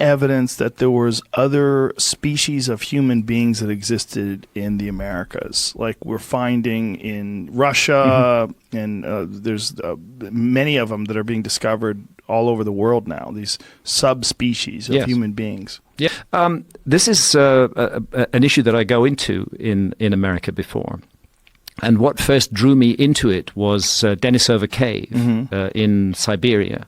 evidence that there was other species of human beings that existed in the Americas, like we're finding in Russia, and there's many of them that are being discovered all over the world now, these subspecies of human beings. Yeah, this is an issue that I go into in America before. And what first drew me into it was Denisova Cave in Siberia.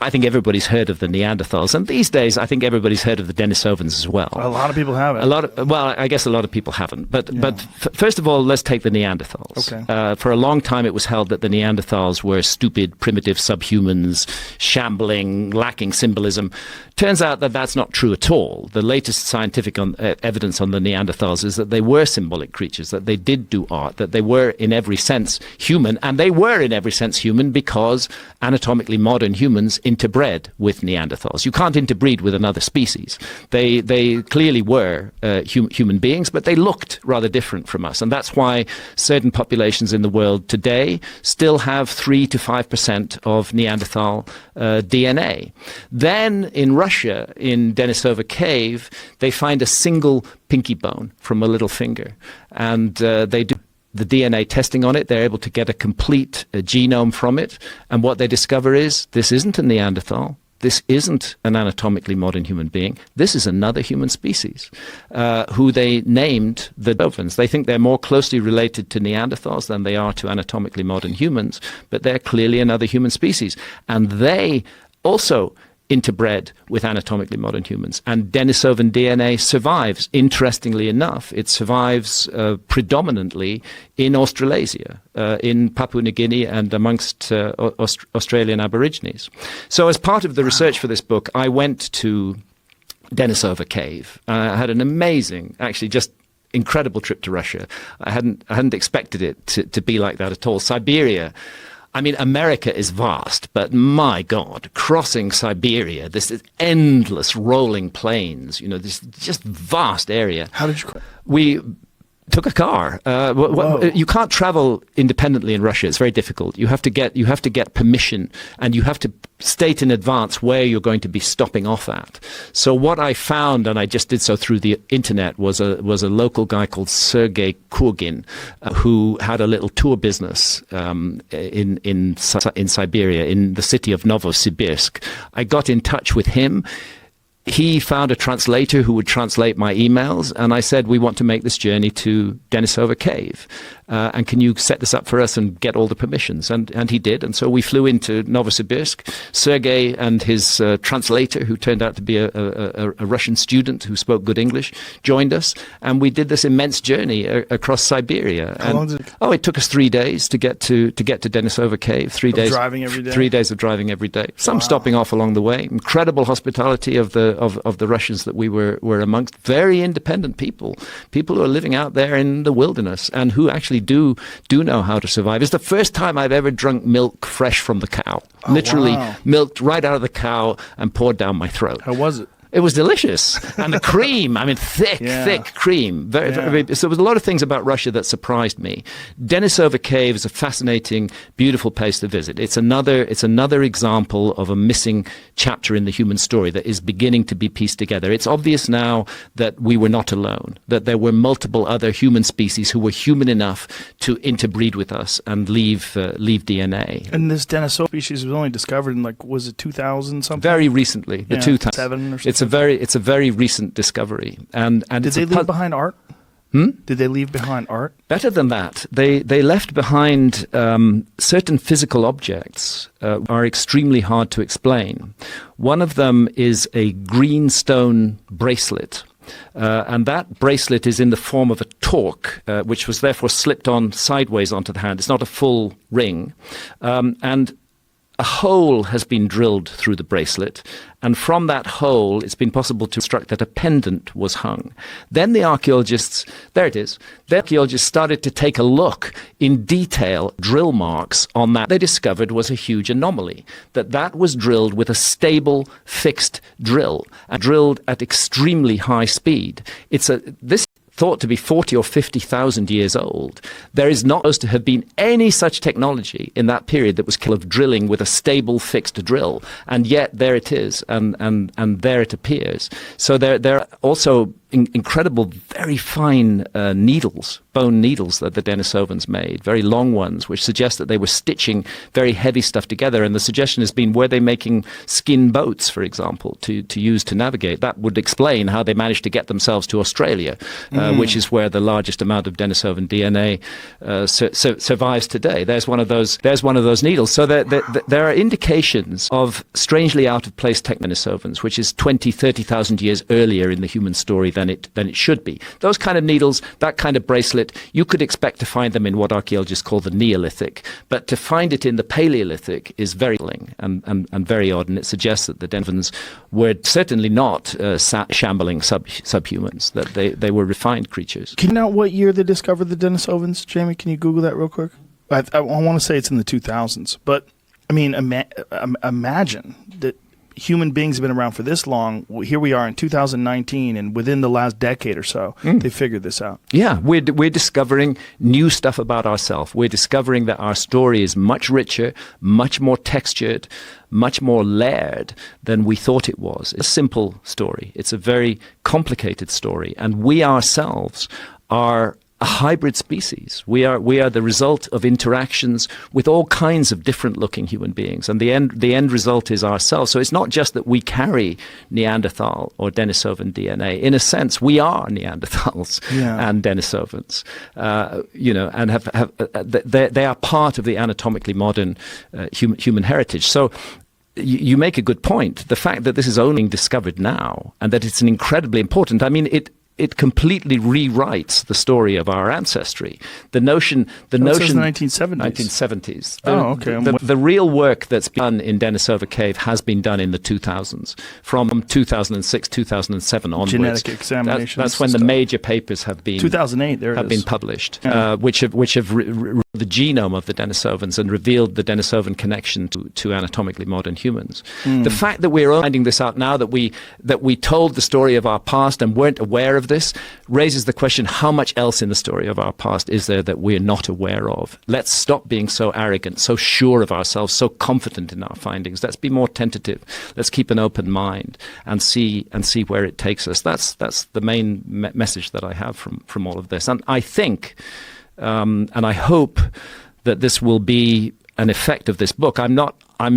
I think everybody's heard of the Neanderthals, and these days I think everybody's heard of the Denisovans as well. A lot of people haven't. Well, I guess a lot of people haven't. But first of all, let's take the Neanderthals. Okay. For a long time, it was held that the Neanderthals were stupid, primitive subhumans, shambling, lacking symbolism. Turns out that that's not true at all. The latest scientific evidence on the Neanderthals is that they were symbolic creatures, that they did do art, that they were in every sense human, and they were in every sense human because anatomically modern humans interbred with Neanderthals. You can't interbreed with another species. They clearly were human beings, but they looked rather different from us, and that's why certain populations in the world today still have 3 to 5% of Neanderthal DNA. Then in Russia, in Denisova Cave, they find a single pinky bone from a little finger, and they do the DNA testing on it. They're able to get a complete genome from it, and what they discover is this isn't a Neanderthal. This isn't an anatomically modern human being. This is another human species who they named the Denisovans. They think they're more closely related to Neanderthals than they are to anatomically modern humans, but they're clearly another human species. And they also interbred with anatomically modern humans. And Denisovan DNA survives, interestingly enough. It survives predominantly in Australasia, in Papua New Guinea and amongst Australian Aborigines. So as part of the research for this book, I went to Denisova Cave. I had an amazing, actually just incredible trip to Russia. I hadn't expected it to be like that at all. Siberia, I mean, America is vast, but my God, crossing Siberia, this is endless rolling plains, this just vast area. How did you? We took a car. You can't travel independently in Russia. It's very difficult. You have to get permission, and you have to state in advance where you're going to be stopping off at. So what I found, and I just did so through the internet, was a local guy called Sergei Kurgin, who had a little tour business in Siberia, in the city of Novosibirsk. I got in touch with him. He found a translator who would translate my emails, and I said, we want to make this journey to Denisova Cave. And can you set this up for us and get all the permissions? And he did. And so we flew into Novosibirsk. Sergei and his translator, who turned out to be a Russian student who spoke good English, joined us. And we did this immense journey across Siberia. How long did it? Oh, it took us 3 days to get to Denisova Cave. 3 days driving every day. 3 days of driving every day. Some stopping off along the way. Incredible hospitality of the Russians that we were amongst. Very independent people who are living out there in the wilderness and who actually do know how to survive. It's the first time I've ever drunk milk fresh from the cow. Literally milked right out of the cow and poured down my throat. How was it? It was delicious. And the cream, I mean, thick cream. Very, so there was a lot of things about Russia that surprised me. Denisova Cave is a fascinating, beautiful place to visit. It's another example of a missing chapter in the human story that is beginning to be pieced together. It's obvious now that we were not alone, that there were multiple other human species who were human enough to interbreed with us and leave DNA. And this Denisova species was only discovered in, was it 2000 something? Very recently, the 2007 or something. It's a very recent discovery, and did they leave behind art? Did they leave behind art? Better than that, they left behind certain physical objects are extremely hard to explain. One of them is a green stone bracelet. And that bracelet is in the form of a torque, which was therefore slipped on sideways onto the hand. It's not a full ring, and a hole has been drilled through the bracelet, and from that hole it's been possible to construct that a pendant was hung. Then the archaeologists, there it is, the archaeologists started to take a look in detail, drill marks on that. They discovered was a huge anomaly, that was drilled with a stable, fixed drill, and drilled at extremely high speed. This thought to be 40 or 50,000 years old. There is not supposed to have been any such technology in that period that was capable of drilling with a stable fixed drill, and yet there it is, and there it appears. So there are also incredible, very fine needles, bone needles that the Denisovans made, very long ones, which suggest that they were stitching very heavy stuff together. And the suggestion has been, were they making skin boats, for example, to use to navigate? That would explain how they managed to get themselves to Australia, which is where the largest amount of Denisovan DNA survives today. There's one of those needles. So there are indications of strangely out of place Denisovans, which is 20, 30,000 years earlier in the human story than it should be. Those kind of needles, that kind of bracelet, you could expect to find them in what archaeologists call the Neolithic, but to find it in the Paleolithic is very and very odd, and it suggests that the Denisovans were certainly not shambling subhumans, that they were refined creatures. Can you know what year they discovered the Denisovans, Jamie? Can you Google that real quick? I want to say it's in the 2000s, but I mean, imagine that human beings have been around for this long. Here we are in 2019, and within the last decade or so, they figured this out. Yeah, we're discovering new stuff about ourselves. We're discovering that our story is much richer, much more textured, much more layered than we thought it was. It's a simple story. It's a very complicated story, and we ourselves are a hybrid species. We are the result of interactions with all kinds of different looking human beings, and the end result is ourselves. So it's not just that we carry Neanderthal or Denisovan DNA. In a sense, we are Neanderthals and Denisovans, and they are part of the anatomically modern human heritage. So you make a good point. The fact that this is only discovered now, and that it's an incredibly important. I mean, it completely rewrites the story of our ancestry. The notion. Says the 1970s. 1970s. The real work that's been done in Denisova Cave has been done in the 2000s, from 2006, 2007 onwards. Genetic examinations. That's when the major papers have been 2008. Been published, which have the genome of the Denisovans and revealed the Denisovan connection to anatomically modern humans. The fact that we're finding this out now, that we told the story of our past and weren't aware of this, raises the question, how much else in the story of our past is there that we're not aware of? Let's stop being so arrogant, so sure of ourselves, so confident in our findings. Let's be more tentative. Let's keep an open mind and see where it takes us. That's the main message that I have from all of this. And I think and I hope that this will be an effect of this book. I'm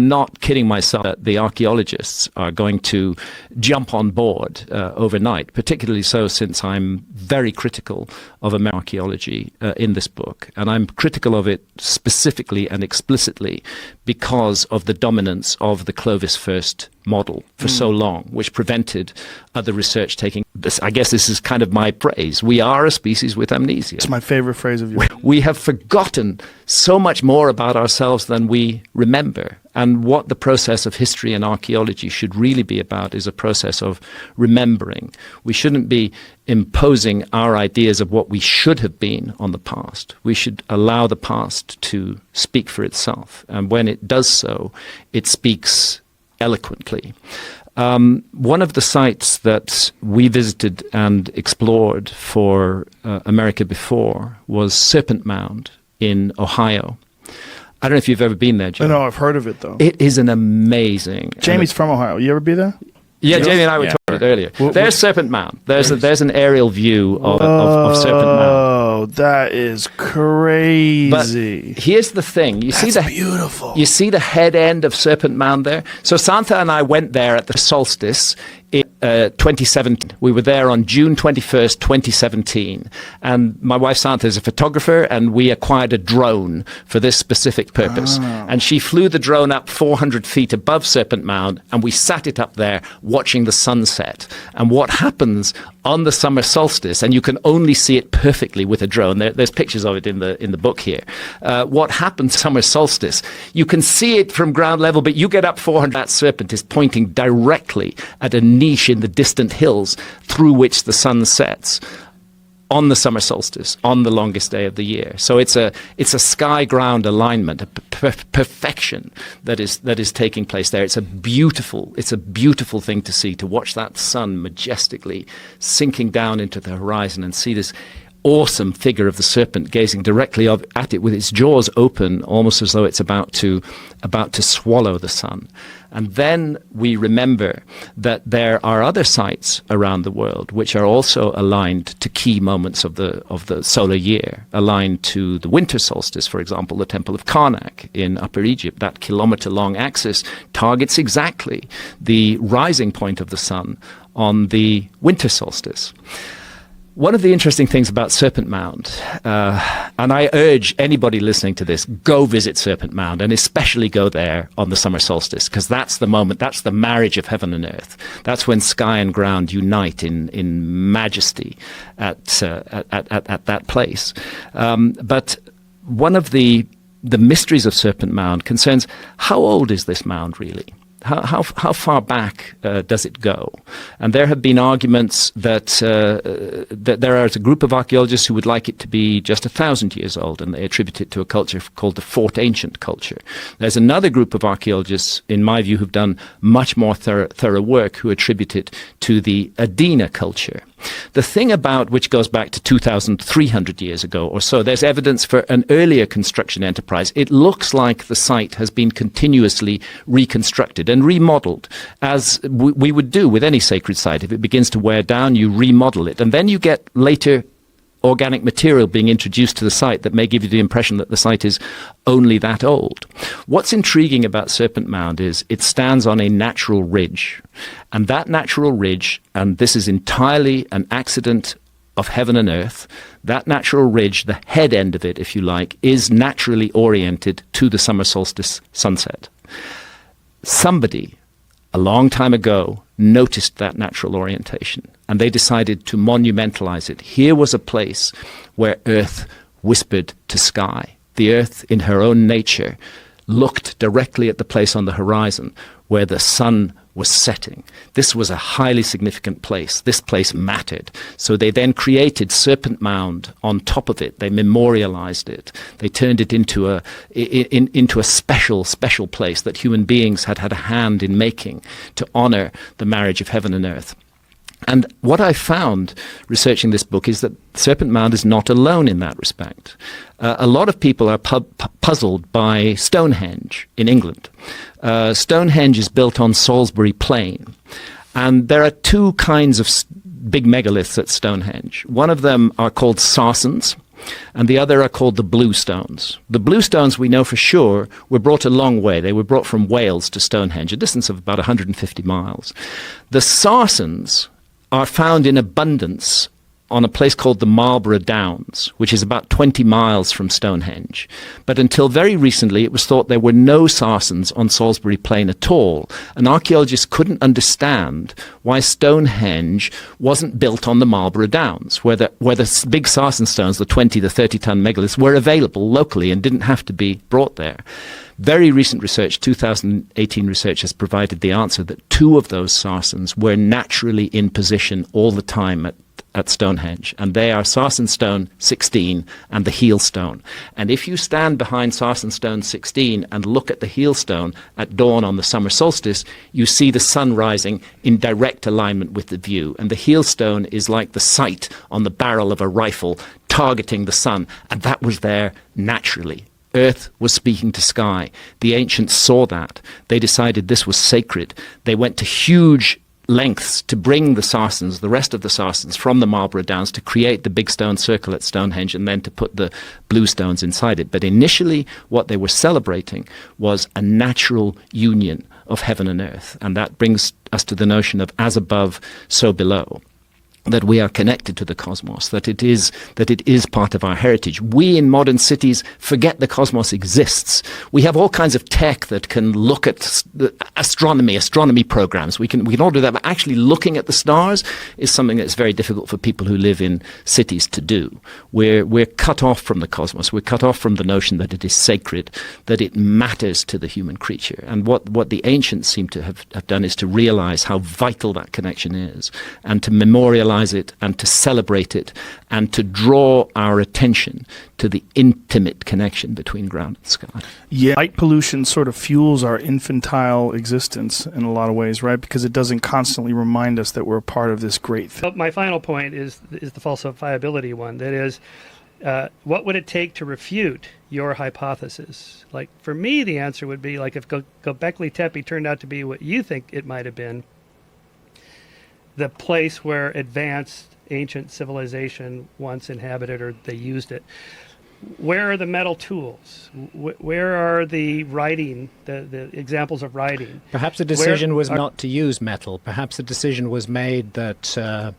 not kidding myself that the archaeologists are going to jump on board overnight, particularly so since I'm very critical of American archaeology in this book. And I'm critical of it specifically and explicitly because of the dominance of the Clovis first model for so long, which prevented other research taking this. I guess this is kind of my praise. We are a species with amnesia. It's my favorite phrase of yours. We have forgotten so much more about ourselves than we remember. And what the process of history and archaeology should really be about is a process of remembering. We shouldn't be imposing our ideas of what we should have been on the past. We should allow the past to speak for itself. And when it does so, it speaks eloquently. One of the sites that we visited and explored for America Before was Serpent Mound in Ohio. I don't know if you've ever been there, Jamie. No, I've heard of it, though. It is an amazing... Jamie's from Ohio. You ever be there? Yeah, Jamie and I were talking about it earlier. There's Serpent Mound. There's an aerial view of Serpent Mound. Oh, that is crazy. But here's the thing. That's beautiful. You see the head end of Serpent Mound there? So Santa and I went there at the solstice in 2017. We were there on June 21st, 2017. And my wife Santa is a photographer, and we acquired a drone for this specific purpose. And she flew the drone up 400 feet above Serpent Mound, and we sat it up there watching the sunset. And what happens on the summer solstice, and you can only see it perfectly with a drone. There's pictures of it in the book here. What happens summer solstice? You can see it from ground level, but you get up 400. That serpent is pointing directly at a niche in the distant hills through which the sun sets. on the summer solstice, on the longest day of the year. So it's a sky-ground alignment, a perfection that is taking place there. It's a beautiful thing to see, to watch that sun majestically sinking down into the horizon and see this awesome figure of the serpent gazing directly at it with its jaws open, almost as though it's about to swallow the sun. And then we remember that there are other sites around the world which are also aligned to key moments of the solar year, aligned to the winter solstice. For example, the Temple of Karnak in Upper Egypt, that kilometer-long axis targets exactly the rising point of the sun on the winter solstice. One of the interesting things about Serpent Mound, and I urge anybody listening to this, go visit Serpent Mound, and especially go there on the summer solstice, because that's the moment, that's the marriage of heaven and earth. That's when sky and ground unite in majesty at that place. But one of the mysteries of Serpent Mound concerns, how old is this mound really? How far back does it go? And there have been arguments that there is a group of archaeologists who would like it to be just 1,000 years old, and they attribute it to a culture called the Fourth Ancient culture. There's another group of archaeologists, in my view, who've done much more thorough work, who attribute it to the Adena culture. The thing about which goes back to 2,300 years ago or so, there's evidence for an earlier construction enterprise. It looks like the site has been continuously reconstructed and remodeled, as we would do with any sacred site. If it begins to wear down, you remodel it. And then you get later organic material being introduced to the site that may give you the impression that the site is only that old. What's intriguing about Serpent Mound is it stands on a natural ridge. And that natural ridge, and this is entirely an accident of heaven and earth, that natural ridge, the head end of it, if you like, is naturally oriented to the summer solstice sunset. Somebody, a long time ago, noticed that natural orientation, and they decided to monumentalize it. Here was a place where earth whispered to sky. The earth, in her own nature, looked directly at the place on the horizon where the sun was setting. This was a highly significant place. This place mattered. So they then created Serpent Mound on top of it. They memorialized it. They turned it into a special place that human beings had had a hand in making to honor the marriage of heaven and earth. And what I found researching this book is that Serpent Mound is not alone in that respect. A lot of people are puzzled by Stonehenge in England. Stonehenge is built on Salisbury Plain. And there are two kinds of big megaliths at Stonehenge. One of them are called Sarsens, and the other are called the Blue Stones. The Blue Stones, we know for sure, were brought a long way. They were brought from Wales to Stonehenge, a distance of about 150 miles. The Sarsens are found in abundance on a place called the Marlborough Downs, which is about 20 miles from Stonehenge. But until very recently, it was thought there were no Sarsens on Salisbury Plain at all, and archaeologists couldn't understand why Stonehenge wasn't built on the Marlborough Downs, where the big Sarsen stones, the 20, the 30-ton megaliths, were available locally and didn't have to be brought there. Very recent research, 2018 research, has provided the answer that two of those Sarsens were naturally in position all the time at Stonehenge, and they are Sarsen Stone 16 and the Heel Stone. And if you stand behind Sarsen Stone 16 and look at the Heel Stone at dawn on the summer solstice, you see the sun rising in direct alignment with the view. And the Heel Stone is like the sight on the barrel of a rifle targeting the sun, and that was there naturally. Earth was speaking to sky. The ancients saw that. They decided this was sacred. They went to huge lengths to bring the Sarsens, the rest of the Sarsens, from the Marlborough Downs to create the big stone circle at Stonehenge and then to put the blue stones inside it. But initially, what they were celebrating was a natural union of heaven and earth. And that brings us to the notion of as above, so below. That we are connected to the cosmos, that it is part of our heritage. We in modern cities forget the cosmos exists. We have all kinds of tech that can look at astronomy programs. We can all do that, but actually looking at the stars is something that's very difficult for people who live in cities to do. We're cut off from the cosmos. We're cut off from the notion that it is sacred, that it matters to the human creature. And what the ancients seem to have done is to realize how vital that connection is and to memorialize realize it and to celebrate it and to draw our attention to the intimate connection between ground and sky. Yeah, light pollution sort of fuels our infantile existence in a lot of ways, right? Because it doesn't constantly remind us that we're a part of this great thing. My final point is the falsifiability one. That is, what would it take to refute your hypothesis? Like, for me, the answer would be, like, if Göbekli Tepe turned out to be what you think it might have been, the place where advanced ancient civilization once inhabited, or they used it. Where are the metal tools? Where are the writing, the examples of writing? Perhaps the decision was not to use metal. Perhaps the decision was made that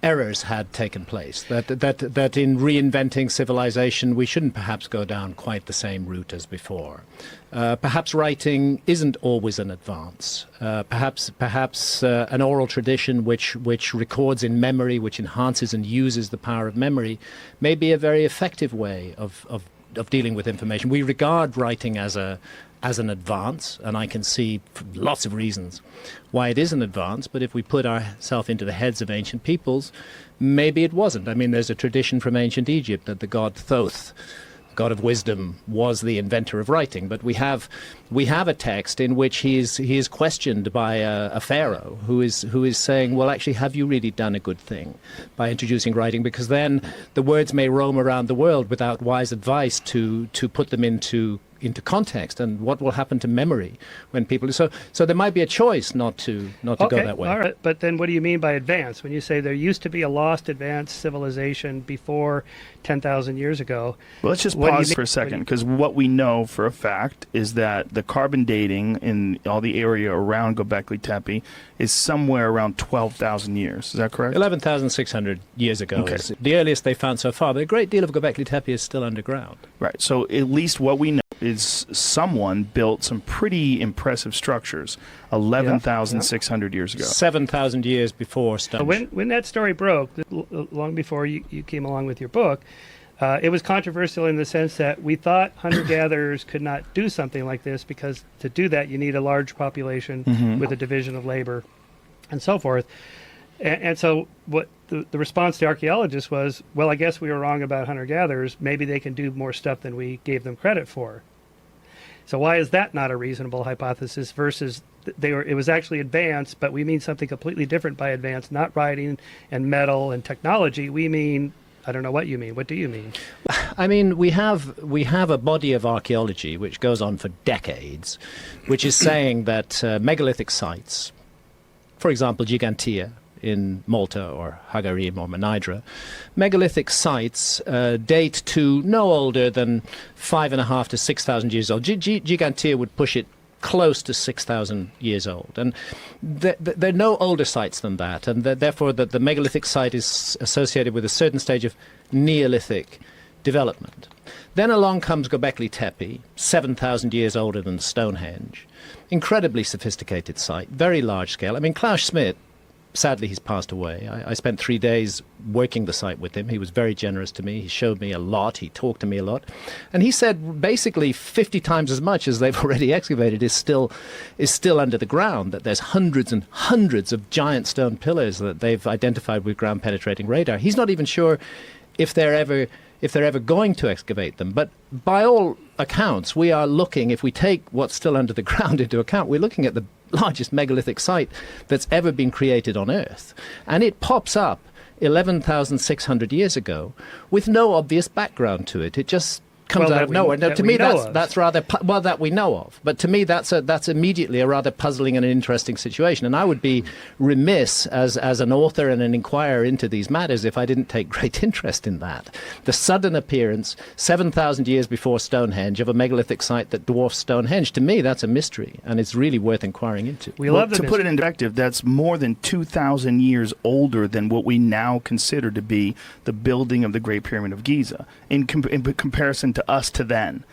errors had taken place, that in reinventing civilization we shouldn't perhaps go down quite the same route as before. Perhaps writing isn't always an advance. Perhaps an oral tradition which records in memory, which enhances and uses the power of memory, may be a very effective way of dealing with information. We regard writing as an advance, and I can see lots of reasons why it is an advance, but if we put ourselves into the heads of ancient peoples, maybe it wasn't. I mean, there's a tradition from ancient Egypt that the god Thoth, god of wisdom, was the inventor of writing, but we have a text in which he is questioned by a pharaoh who is saying, well, actually, have you really done a good thing by introducing writing? Because then the words may roam around the world without wise advice to put them into context, and what will happen to memory when people... So there might be a choice not to go that way. All right, but then what do you mean by advance? When you say there used to be a lost advanced civilization before 10,000 years ago... Well, let's just pause for a second, because what we know for a fact is that the carbon dating in all the area around Göbekli Tepe is somewhere around 12,000 years. Is that correct? 11,600 years ago is the earliest they found so far, but a great deal of Göbekli Tepe is still underground. Right, so at least what we know is someone built some pretty impressive structures 11,600 years ago. 7,000 years before Stonehenge. When that story broke, long before you came along with your book, it was controversial in the sense that we thought hunter-gatherers could not do something like this because to do that you need a large population with a division of labor and so forth. And so what the response to archaeologists was, well, I guess we were wrong about hunter-gatherers. Maybe they can do more stuff than we gave them credit for. So why is that not a reasonable hypothesis versus it was actually advanced, but we mean something completely different by advanced, not writing and metal and technology. We mean, I don't know what you mean. What do you mean? I mean, we have a body of archaeology which goes on for decades, which is saying that megalithic sites, for example, Gigantea in Malta or Hagarim or Menidra, megalithic sites date to no older than 5,500 to 6,000 years old. Gigantea would push it close to 6,000 years old. And there are no older sites than that, and therefore the megalithic site is associated with a certain stage of Neolithic development. Then along comes Göbekli Tepe, 7,000 years older than Stonehenge. Incredibly sophisticated site, very large scale. I mean, Klaus Schmidt, sadly, he's passed away. I spent 3 days working the site with him. He was very generous to me. He showed me a lot. He talked to me a lot. And he said basically 50 times as much as they've already excavated is still under the ground, that there's hundreds and hundreds of giant stone pillars that they've identified with ground-penetrating radar. He's not even sure if they're ever going to excavate them. But by all accounts, we are looking, if we take what's still under the ground into account, we're looking at the largest megalithic site that's ever been created on Earth. And it pops up 11,600 years ago with no obvious background to it. It just comes out of nowhere. Now, to me, that's rather well, that we know of. But to me, that's immediately a rather puzzling and an interesting situation. And I would be remiss as an author and an inquirer into these matters if I didn't take great interest in that. The sudden appearance, 7,000 years before Stonehenge, of a megalithic site that dwarfs Stonehenge, to me, that's a mystery, and it's really worth inquiring into. To put it in perspective, that's more than 2,000 years older than what we now consider to be the building of the Great Pyramid of Giza in comparison to us to then.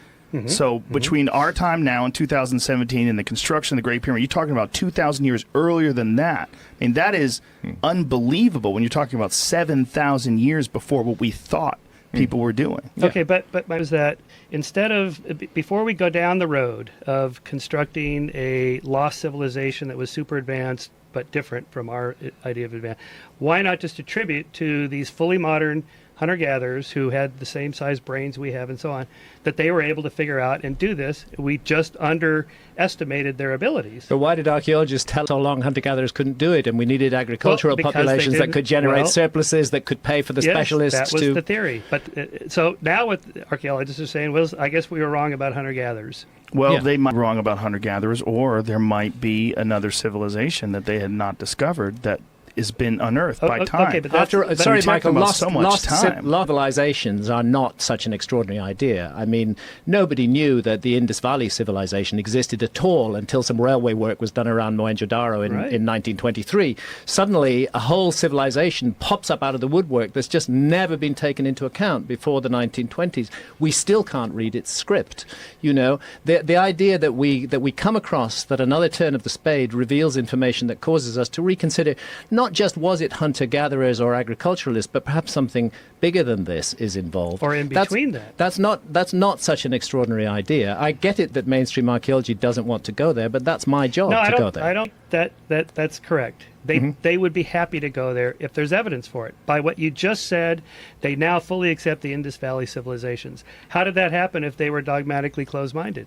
So between our time now in 2017 and the construction of the Great Pyramid, you're talking about 2,000 years earlier than that. I mean, that is unbelievable when you're talking about 7,000 years before what we thought people were doing. Okay, but was that instead of, before we go down the road of constructing a lost civilization that was super advanced but different from our idea of advanced. Why not just attribute to these fully modern hunter-gatherers who had the same size brains we have and so on, that they were able to figure out and do this? We just underestimated their abilities. But why did archaeologists tell so long hunter-gatherers couldn't do it, and we needed agricultural because populations that could generate well, surpluses, that could pay for the yes, specialists that was to... the theory. But so now what archaeologists are saying was, I guess we were wrong about hunter-gatherers. Well, Yeah. they might be wrong about hunter-gatherers, or there might be another civilization that they had not discovered that has been unearthed by time. Okay, but that's, but Sorry, we're talking Michael, about lost, so much lost time. civilizations are not such an extraordinary idea. I mean, nobody knew that the Indus Valley civilization existed at all until some railway work was done around Mohenjo-Daro in 1923. Suddenly, a whole civilization pops up out of the woodwork that's just never been taken into account before the 1920s. We still can't read its script. You know, the idea that we come across that another turn of the spade reveals information that causes us to reconsider not just was it hunter-gatherers or agriculturalists, but perhaps something bigger than this is involved. Or in between that. That's not such an extraordinary idea. I get it that mainstream archaeology doesn't want to go there, but that's my job to go there. I don't. That's correct. They would be happy to go there if there's evidence for it. By what you just said, they now fully accept the Indus Valley civilizations. How did that happen if they were dogmatically closed-minded?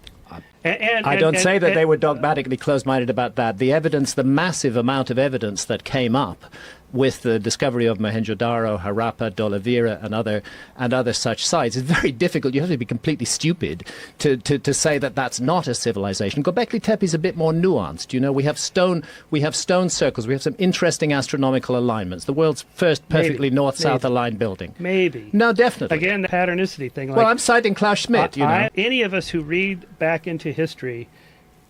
I don't say that they were dogmatically closed-minded about that. The evidence, the massive amount of evidence that came up with the discovery of Mohenjo-Daro, Harappa, Dholavira, and other such sites, is very difficult. You have to be completely stupid to say that that's not a civilization. Göbekli Tepe is a bit more nuanced. You know, we have stone circles. We have some interesting astronomical alignments. The world's first perfectly north-south aligned building. Maybe. No, definitely. Again, the patternicity thing. Well, I'm citing Klaus Schmidt. You know, any of us who read back into history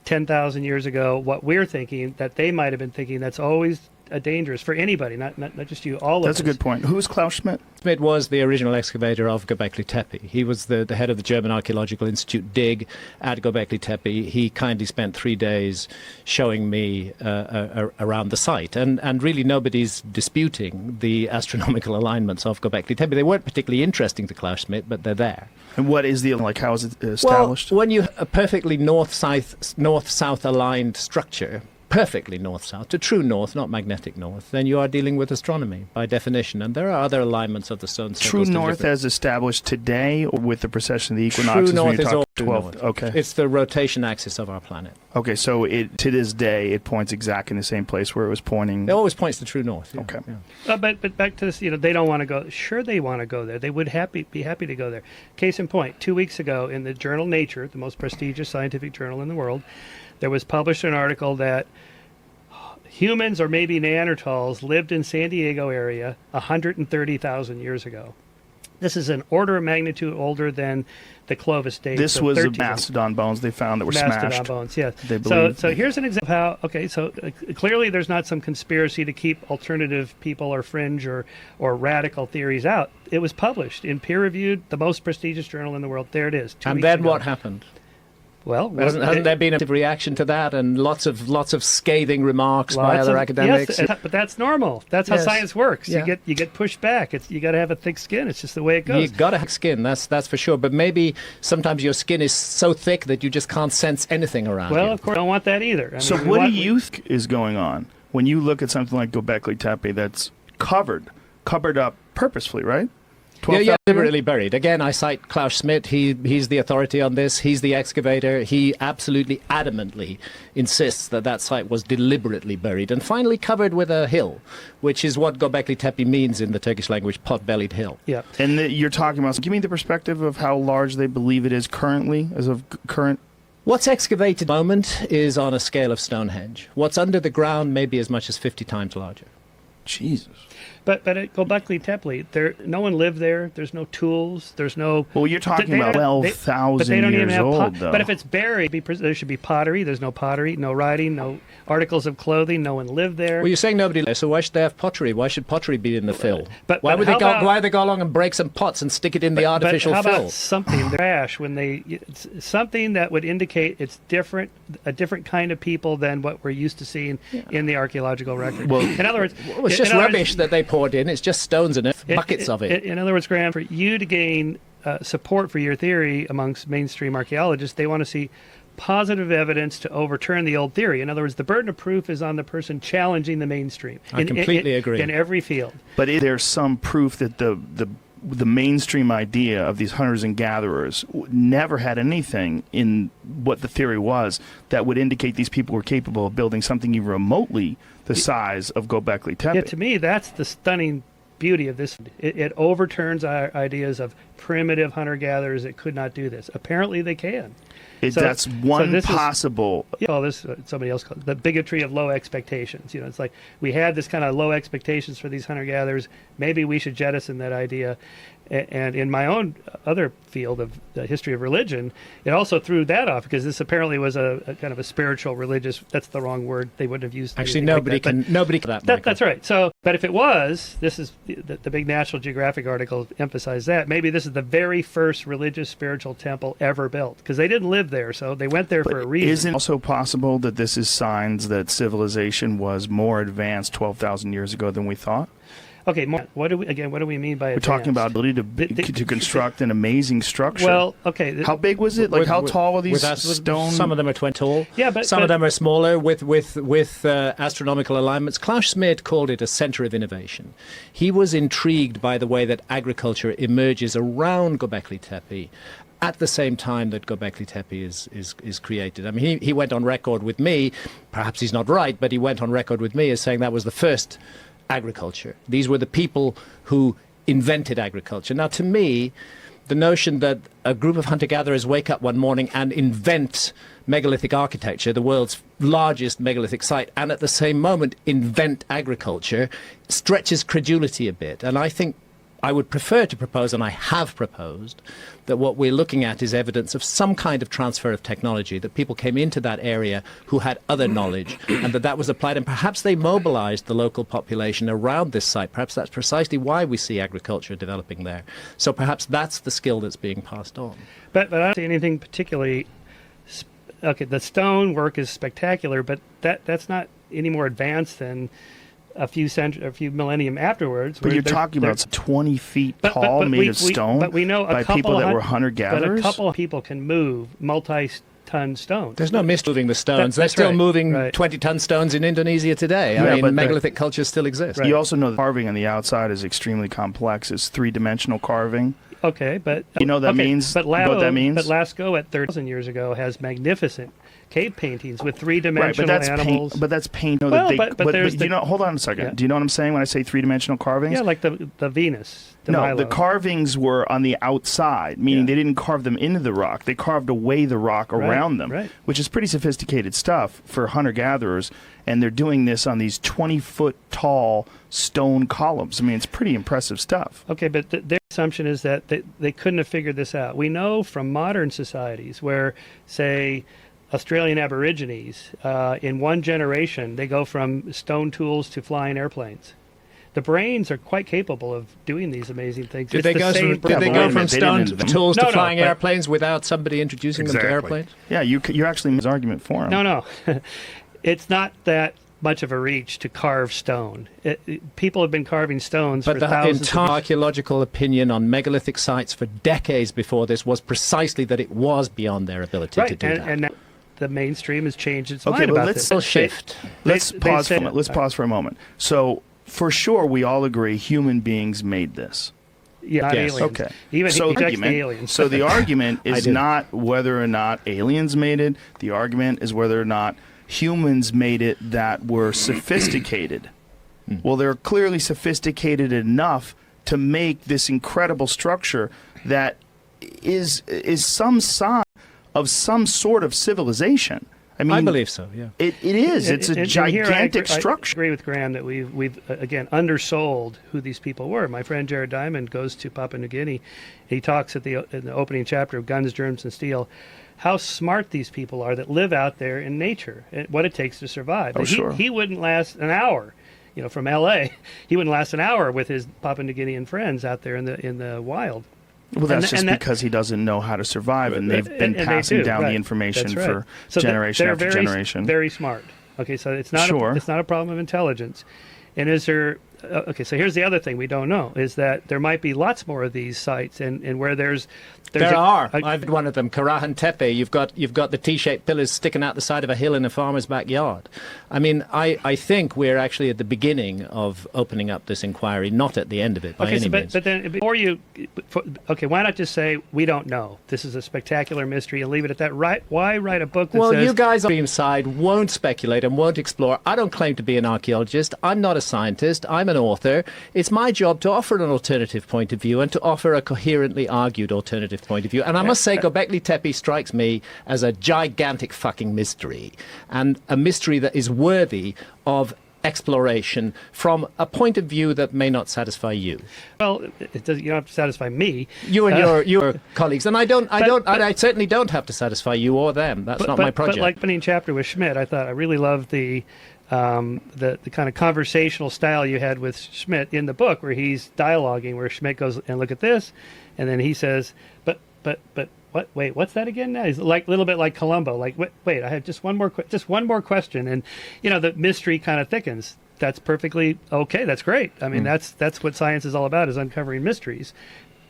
10,000 years ago, what we're thinking, that they might have been thinking, that's always dangerous for anybody, not just you, all of us. That's a good point. Who is Klaus Schmidt? Schmidt was the original excavator of Göbekli Tepe. He was the head of the German Archaeological Institute, DIG, at Göbekli Tepe. He kindly spent 3 days showing me around the site. And really nobody's disputing the astronomical alignments of Göbekli Tepe. They weren't particularly interesting to Klaus Schmidt, but they're there. And what is how is it established? Well, when you have a perfectly north-south aligned structure, perfectly north-south, to true north, not magnetic north, then you are dealing with astronomy by definition. And there are other alignments of the stone circles. True north as established today, or with the precession of the equinoxes? True north when you is talk all 12? north. Okay. It's the rotation axis of our planet. Okay, so to this day, it points exactly in the same place where it was pointing. It always points to true north. Yeah, Okay. yeah. But back to this, they don't want to go. Sure, they want to go there. They would be happy to go there. Case in point, 2 weeks ago in the journal Nature, the most prestigious scientific journal in the world, there was published an article that humans, or maybe Neanderthals, lived in San Diego area 130,000 years ago. This is an order of magnitude older than the Clovis dates. This was the mastodon bones they found that were mastodon smashed. bones, yes. They believe. So here's an example of how, clearly there's not some conspiracy to keep alternative people or fringe or radical theories out. It was published in peer-reviewed, the most prestigious journal in the world. There it is. 2 And weeks then ago. what happened? Well, hasn't there been a reaction to that, and lots of scathing remarks by other academics? Yes, but that's normal. That's how Yes. science works. Yeah. You get pushed back. You got to have a thick skin. It's just the way it goes. You've got to have skin, that's for sure. But maybe sometimes your skin is so thick that you just can't sense anything around you. Well, of course, I don't want that either. I So mean, what do you think is going on when you look at something like Göbekli Tepe that's covered up purposefully, right? Yeah, deliberately buried. Again, I cite Klaus Schmidt. He's the authority on this. He's the excavator. He absolutely adamantly insists that site was deliberately buried and finally covered with a hill, which is what Göbekli Tepe means in the Turkish language, pot-bellied hill. Yeah. And you're talking about, give me the perspective of how large they believe it is currently, as of current. What's excavated at the moment is on a scale of Stonehenge. What's under the ground may be as much as 50 times larger. Jesus. But at Göbekli Tepe, no one lived there. There's no tools. There's no. Well, you're talking about 12,000 but they don't even years have old, though. But if it's buried, there should be pottery. There's no pottery, no writing, no articles of clothing. No one lived there. Well, you're saying nobody lived, so why should they have pottery? Why should pottery be in the fill? Why would how they about- why would they go along and break some pots and stick it in the artificial but how fill? about something trash something that would indicate it's a different kind of people than what we're used to seeing in the archaeological record. Well, in other words, Well, it's just rubbish that they poured in. It's just stones and buckets of it. In other words, Graham, for you to gain support for your theory amongst mainstream archaeologists, they want to see positive evidence to overturn the old theory. In other words, the burden of proof is on the person challenging the mainstream. I completely agree. In every field. But is there some proof that the mainstream idea of these hunters and gatherers never had anything in what the theory was that would indicate these people were capable of building something even remotely the size of Göbekli Tepe? Yeah, to me, that's the stunning beauty of this. It overturns our ideas of primitive hunter-gatherers that could not do this. Apparently, they can. That's one possible. Somebody else called it the bigotry of low expectations. It's like we had this kind of low expectations for these hunter-gatherers. Maybe we should jettison that idea. And in my own other field of the history of religion, it also threw that off because this apparently was a kind of a spiritual religious. That's the wrong word. They wouldn't have used. Actually, nobody can. That's right. So, but if it was, this is the big National Geographic article emphasized that maybe this is the very first religious spiritual temple ever built because they didn't live there, so they went there for a reason. Isn't it also possible that this is signs that civilization was more advanced 12,000 years ago than we thought? Okay, what do we mean by advanced? We're talking about ability to construct an amazing structure. Well, okay. How big was it? Like how tall were these stone? Some of them are 20 tall. Yeah, but some of them are smaller with astronomical alignments. Klaus Schmidt called it a center of innovation. He was intrigued by the way that agriculture emerges around Göbekli Tepe at the same time that Göbekli Tepe is created. I mean, he went on record with me, perhaps he's not right, but he went on record with me as saying that was the first agriculture. These were the people who invented agriculture. Now, to me, the notion that a group of hunter-gatherers wake up one morning and invent megalithic architecture, the world's largest megalithic site, and at the same moment invent agriculture, stretches credulity a bit. And I think I would prefer to propose, and I have proposed, that what we're looking at is evidence of some kind of transfer of technology, that people came into that area who had other knowledge, and that was applied, and perhaps they mobilized the local population around this site. Perhaps that's precisely why we see agriculture developing there. So perhaps that's the skill that's being passed on. But I don't see anything particularly... Okay, the stone work is spectacular, but that's not any more advanced than a few millennium afterwards. But you're talking about 20 feet tall, made of stone, but we know by people that were hunter-gatherers? But a couple of people can move multi-ton stones. There's no mystery moving the stones. They're still moving 20-ton stones in Indonesia today. I mean, megalithic cultures still exist. Right. You also know the carving on the outside is extremely complex. It's three-dimensional carving. Okay, but... You know what that means? But what that means? But Lascaux at 30,000 years ago has magnificent cave paintings with three-dimensional animals. But that's paint. No, hold on a second. Yeah. Do you know what I'm saying when I say three-dimensional carvings? Yeah, like the Venus. The carvings were on the outside, meaning they didn't carve them into the rock. They carved away the rock around them, which is pretty sophisticated stuff for hunter-gatherers. And they're doing this on these 20-foot tall stone columns. I mean, it's pretty impressive stuff. Okay, but their assumption is that they couldn't have figured this out. We know from modern societies where, say, Australian Aborigines, in one generation, they go from stone tools to flying airplanes. The brains are quite capable of doing these amazing things. Did they go from stone tools to flying airplanes without somebody introducing them to airplanes? Yeah, you're actually making his argument for him. No. It's not that much of a reach to carve stone. People have been carving stones for thousands of years. But the entire archaeological opinion on megalithic sites for decades before this was precisely that it was beyond their ability to do that. And now the mainstream has changed its mind but about this. Shift. Let's pause for a moment. So, for sure, we all agree human beings made this. Yeah, not aliens. Okay. Even aliens. So the argument is not whether or not aliens made it. The argument is whether or not humans made it that were sophisticated. Well, they're clearly sophisticated enough to make this incredible structure that is some sign of some sort of civilization. I mean, I believe so, yeah. It is. It's a gigantic structure. I agree with Graham that we've again, undersold who these people were. My friend Jared Diamond goes to Papua New Guinea. He talks in the opening chapter of Guns, Germs, and Steel how smart these people are that live out there in nature, and what it takes to survive. He wouldn't last an hour, from L.A. He wouldn't last an hour with his Papua New Guinean friends out there in the wild. Well, that's because he doesn't know how to survive, and they've been passing down the information for generation after generation. Very smart. Okay, so it's not a problem of intelligence. And is there okay, so here's the other thing we don't know is that there might be lots more of these sites, and where there's there are. I've had one of them, Karahan Tepe. You've got the T-shaped pillars sticking out the side of a hill in a farmer's backyard. I mean, I think we're actually at the beginning of opening up this inquiry, not at the end of it by any means. But then why not just say we don't know? This is a spectacular mystery and leave it at that. Why write a book that says... Well, you guys on the side won't speculate and won't explore. I don't claim to be an archaeologist. I'm not a scientist. I'm an author. It's my job to offer an alternative point of view and to offer a coherently argued alternative point of view. And I must say, Göbekli Tepe strikes me as a gigantic fucking mystery, and a mystery that is worthy of exploration from a point of view that may not satisfy you. Well, you don't have to satisfy me. You and your colleagues, and I certainly don't have to satisfy you or them. That's not my project. But like opening chapter with Schmidt, I thought I really loved the kind of conversational style you had with Schmidt in the book, where he's dialoguing, where Schmidt goes and look at this, and then he says, but what? Wait, what's that again? Now he's like a little bit like Columbo. Like, wait, I have just one more question, and the mystery kind of thickens. That's perfectly okay. That's great. I mean, that's what science is all about: is uncovering mysteries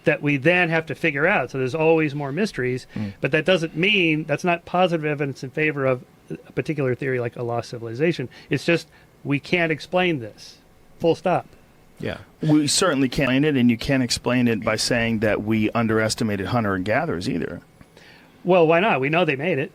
that we then have to figure out. So there's always more mysteries, but that doesn't mean that's not positive evidence in favor of a particular theory like a lost civilization. It's just we can't explain this. Full stop. Yeah. We certainly can't explain it, and you can't explain it by saying that we underestimated hunter and gatherers either. Well, why not? We know they made it.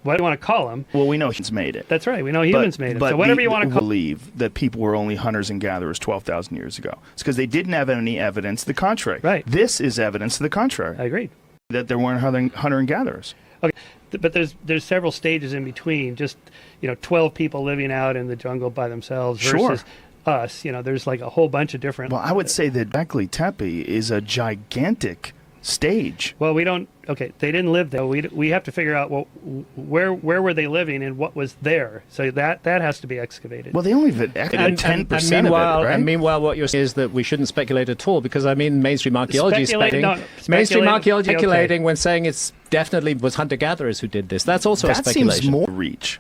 What do you want to call them? Well, we know humans made it. That's right. We know humans made it. So whatever you want to call believe that people were only hunters and gatherers 12,000 years ago. It's because they didn't have any evidence to the contrary. Right. This is evidence to the contrary. I agree. That there weren't hunter and gatherers. Okay. But there's several stages in between. Just 12 people living out in the jungle by themselves versus us. There's like a whole bunch of different. Well, I would say that Göbekli Tepe is a gigantic stage. Well, we don't. Okay, they didn't live there. We have to figure out where were they living and what was there. So that has to be excavated. Well, they only excavated 10% of it, right? And meanwhile, what you're saying is that we shouldn't speculate at all, because mainstream archaeology is speculating when saying it's definitely was hunter-gatherers who did this. That's also a speculation. That seems more reach.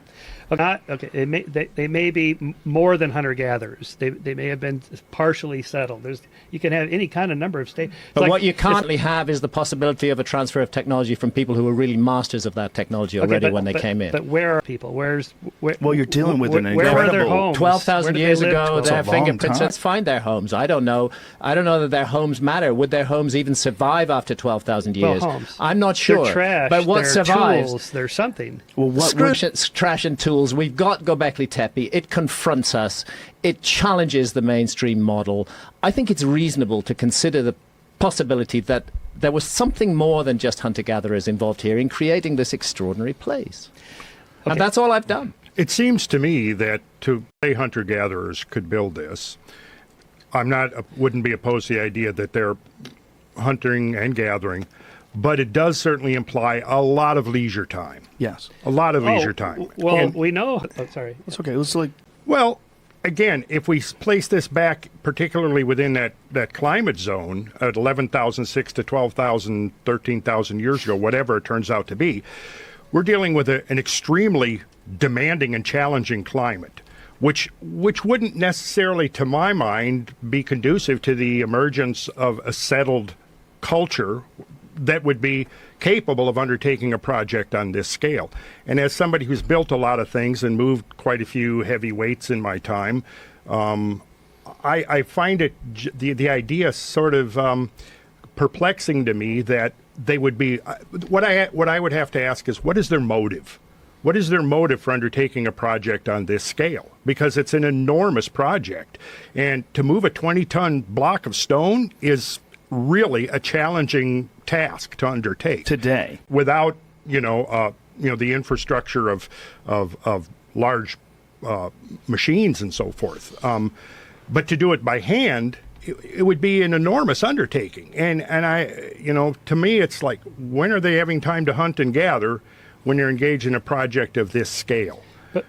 Okay. They may be more than hunter-gatherers. They may have been partially settled. You can have any kind of number of states. But what you currently have is the possibility of a transfer of technology from people who were really masters of that technology already when they came in. But where are people? Well, you're dealing with an where incredible... are their homes? 12,000 years ago, That's their a long fingerprints. time. Let's find their homes. I don't know that their homes matter. Would their homes even survive after 12,000 years? Well, homes. I'm not sure. They're trash. But what they're survives? Tools. They're something. Well, Screw trash and tools. We've got Göbekli Tepe. It confronts us. It challenges the mainstream model. I think it's reasonable to consider the possibility that there was something more than just hunter-gatherers involved here in creating this extraordinary place. Okay. And that's all I've done. It seems to me that to say hunter-gatherers could build this, wouldn't be opposed to the idea that they're hunting and gathering, but it does certainly imply a lot of leisure time. Yes. A lot of leisure time. Well, we know... Oh, sorry. It's okay. It's like... Well, again, if we place this back particularly within that climate zone at 11,006 to 12,000, 13,000 years ago, whatever it turns out to be, we're dealing with an extremely demanding and challenging climate, which wouldn't necessarily, to my mind, be conducive to the emergence of a settled culture that would be capable of undertaking a project on this scale. And as somebody who's built a lot of things and moved quite a few heavy weights in my time, I find it the idea sort of perplexing to me that they would be. What I would have to ask is, what is their motive? What is their motive for undertaking a project on this scale? Because it's an enormous project, and to move a 20-ton block of stone is really a challenging task to undertake today without the infrastructure of large machines and so forth. But to do it by hand, it would be an enormous undertaking. And I to me, it's like, when are they having time to hunt and gather when you're engaged in a project of this scale?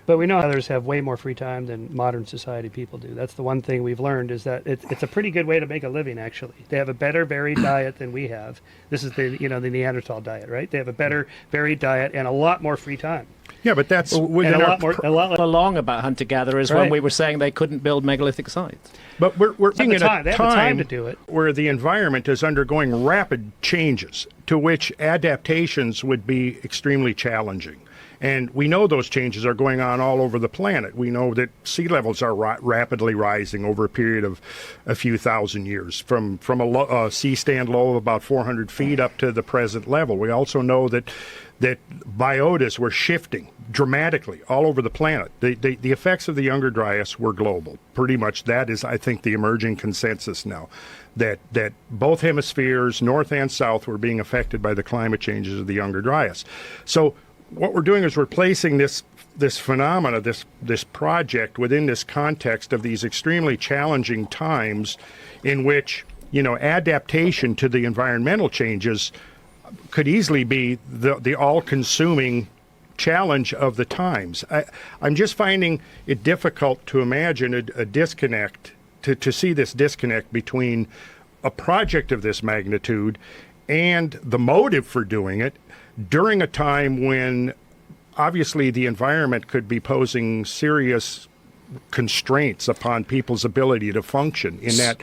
But we know others have way more free time than modern society people do. That's the one thing we've learned, is that it's a pretty good way to make a living, actually. They have a better varied diet than we have. This is the Neanderthal diet, right? They have a better varied diet and a lot more free time. Yeah, but that's And a lot less. Along about hunter-gatherers when Right. we were saying they couldn't build megalithic sites. But we're being in time. a They have the time time to do it. where the environment is undergoing rapid changes to which adaptations would be extremely challenging. And we know those changes are going on all over the planet. We know that sea levels are rapidly rising over a period of a few thousand years, from a sea stand low of about 400 feet up to the present level. We also know that biotas were shifting dramatically all over the planet. The effects of the Younger Dryas were global. Pretty much that is, I think, the emerging consensus now, that both hemispheres, north and south, were being affected by the climate changes of the Younger Dryas. So what we're doing is we're placing this phenomena, this project, within this context of these extremely challenging times in which, adaptation to the environmental changes could easily be the all-consuming challenge of the times. I'm just finding it difficult to imagine a disconnect, to see this disconnect between a project of this magnitude and the motive for doing it during a time when obviously the environment could be posing serious constraints upon people's ability to function in that.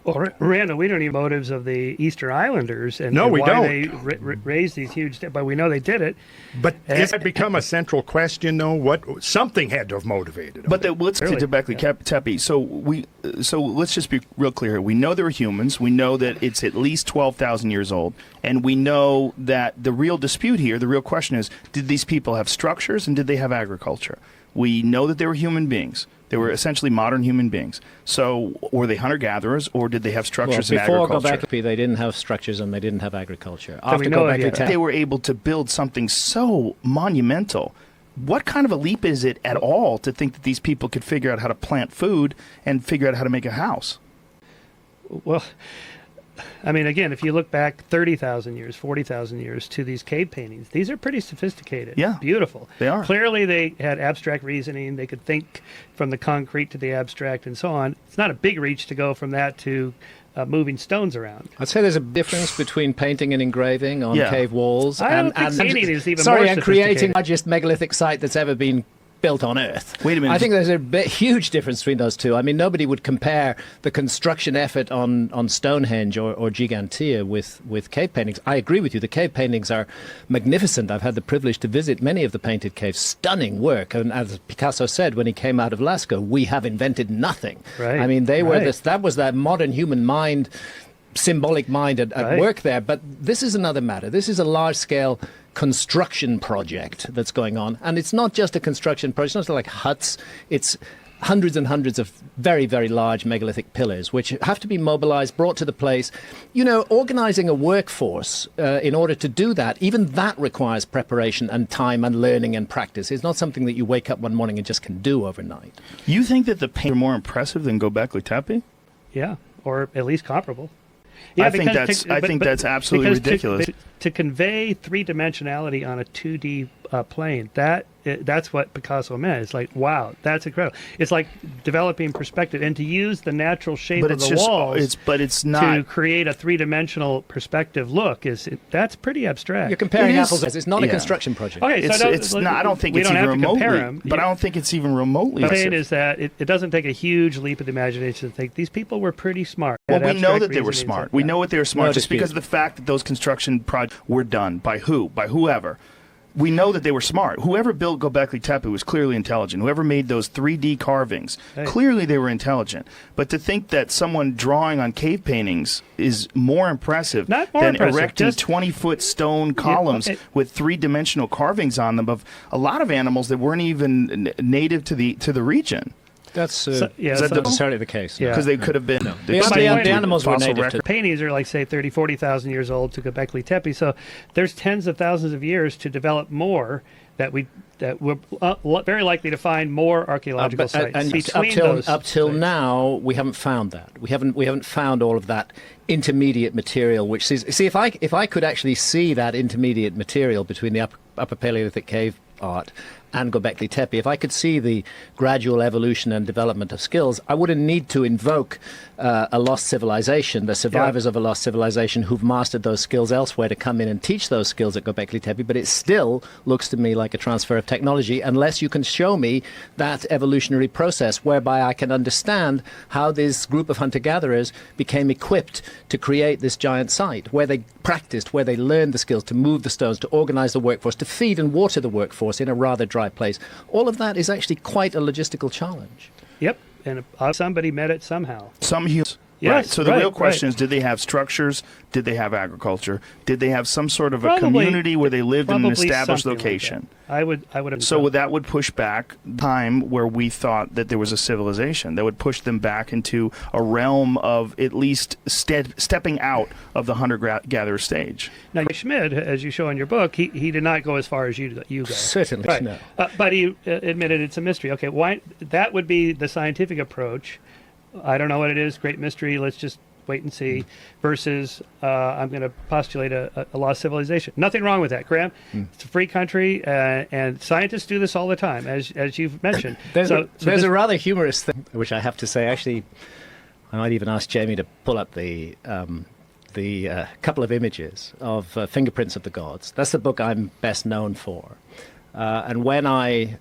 Well, Randall, we don't need motives of the Easter Islanders and No, we why don't. they raised these huge, but we know they did it. But has it become a central question, though? Something had to have motivated them. But let's get to Göbekli Tepe. So let's just be real clear here. We know there were humans. We know that it's at least 12,000 years old, and we know that the real dispute here, the real question is, did these people have structures and did they have agriculture? We know that they were human beings. They were essentially modern human beings. So were they hunter-gatherers, or did they have structures and agriculture? Before Göbekli, they didn't have structures and they didn't have agriculture. So After we know Göbekli Tepe, They were able to build something so monumental. What kind of a leap is it at all to think that these people could figure out how to plant food and figure out how to make a house? Well, I mean, again, if you look back 30,000 years, 40,000 years to these cave paintings, these are pretty sophisticated. Yeah, beautiful. they are. Clearly, they had abstract reasoning. They could think from the concrete to the abstract and so on. It's not a big reach to go from that to moving stones around. I'd say there's a difference between painting and engraving on cave walls. I don't think painting is even more and creating sophisticated. the largest megalithic site that's ever been built on Earth. Wait a minute. I think there's a huge difference between those two. I mean, nobody would compare the construction effort on Stonehenge or Gigantea with cave paintings. I agree with you. The cave paintings are magnificent. I've had the privilege to visit many of the painted caves. Stunning work. And as Picasso said when he came out of Lascaux, we have invented nothing. Right. I mean, they were Right. that was that modern human mind, symbolic mind at Right. work there. But this is another matter. This is a large-scale construction project that's going on. And it's not just a construction project. It's not like huts. It's hundreds and hundreds of very, very large megalithic pillars, which have to be mobilized, brought to the place. Organizing a workforce in order to do that, even that requires preparation and time and learning and practice. It's not something that you wake up one morning and just can do overnight. You think that the paintings are more impressive than Göbekli Tepe? Yeah, or at least comparable. I think that's absolutely ridiculous. To convey three-dimensionality on a 2D plane, that's what Picasso meant. It's like, wow, that's incredible. It's like developing perspective, and to use the natural shape of the walls to create a three-dimensional perspective look that's pretty abstract. You're comparing apples. It's not a construction project. Okay, I don't think it's even remotely. But I don't think it's even remotely. The point is that it doesn't take a huge leap of the imagination to think these people were pretty smart. Well, we know that they were smart. We know what they were smart No just dispute. because of the fact that those construction projects were done by who? By whoever. We know that they were smart. Whoever built Göbekli Tepe was clearly intelligent. Whoever made those 3D carvings, clearly they were intelligent. But to think that someone drawing on cave paintings is more impressive than erecting 20-foot stone columns with three-dimensional carvings on them of a lot of animals that weren't even native to the region. That's that's not necessarily the case. Yeah. Because they could have been. The animals were native to. Paintings are like, say, 30, 40,000 years old to Göbekli Tepe. So there's tens of thousands of years to develop more that we're very likely to find more archaeological sites. And up till now, we haven't found that. We haven't found all of that intermediate material. Which see if I could actually see that intermediate material between the upper Paleolithic cave art and Göbekli Tepe, if I could see the gradual evolution and development of skills, I wouldn't need to invoke a lost civilization, the survivors of a lost civilization who've mastered those skills elsewhere, to come in and teach those skills at Göbekli Tepe. But it still looks to me like a transfer of technology, unless you can show me that evolutionary process whereby I can understand how this group of hunter-gatherers became equipped to create this giant site, where they practiced, where they learned the skills to move the stones, to organize the workforce, to feed and water the workforce in a rather dry place. All of that is actually quite a logistical challenge. Yep, and somebody met it somehow. Some humans. Yes, right. So the right, real question right. is, did they have structures? Did they have agriculture? Did they have some sort of Probably- a community where they lived in an probably established something like location? that. I would. So that would push back time where we thought that there was a civilization. That would push them back into a realm of at least stepping out of the hunter-gatherer stage. Now, Schmidt, as you show in your book, he did not go as far as you go. Certainly Right. no. But he admitted it's a mystery. Okay, why? That would be the scientific approach. I don't know what it is. Great mystery. Let's just wait and see. Versus, I'm going to postulate a lost civilization. Nothing wrong with that, Graham. It's a free country, and scientists do this all the time, as you've mentioned. There's this- a rather humorous thing, which I have to say. Actually, I might even ask Jamie to pull up the couple of images of Fingerprints of the Gods. That's the book I'm best known for. And when I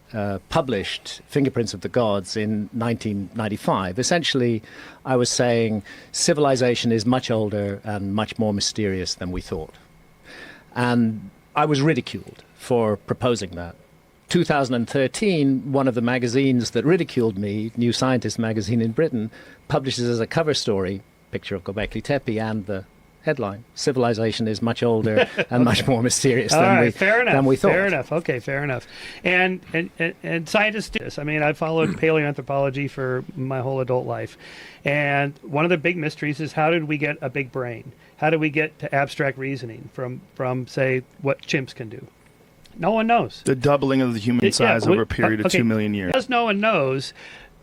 published Fingerprints of the Gods in 1995, essentially I was saying civilization is much older and much more mysterious than we thought. And I was ridiculed for proposing that. 2013, one of the magazines that ridiculed me, New Scientist magazine in Britain, publishes as a cover story picture of Göbekli Tepe and the headline, civilization is much older and much more mysterious than we thought. Fair enough. Okay, fair enough. And scientists do this. I mean, I've followed paleoanthropology for my whole adult life. And one of the big mysteries is, how did we get a big brain? How did we get to abstract reasoning from say, what chimps can do? No one knows. The doubling of the human size over a period of 2 million years. Because no one knows,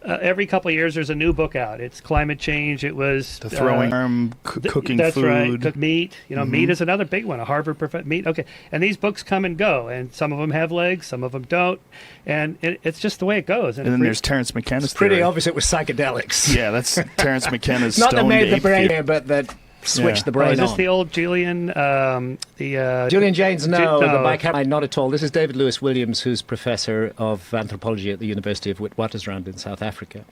every couple of years there's a new book out. It's climate change. It was The throwing arm, cooking that's food. right. Cook meat. Meat is another big one. A Harvard professor. Meat. Okay. And these books come and go, and some of them have legs, some of them don't, and it's just the way it goes. And then there's Terence McKenna's It's pretty theory. obvious it was psychedelics. Yeah, that's Terence McKenna's Not that stoned made the ape brain, theory. but that switched the brain is this on. the old Julian? Julian Jaynes, no, no. the bicarbonate, not at all. This is David Lewis Williams, who's professor of anthropology at the University of Witwatersrand in South Africa.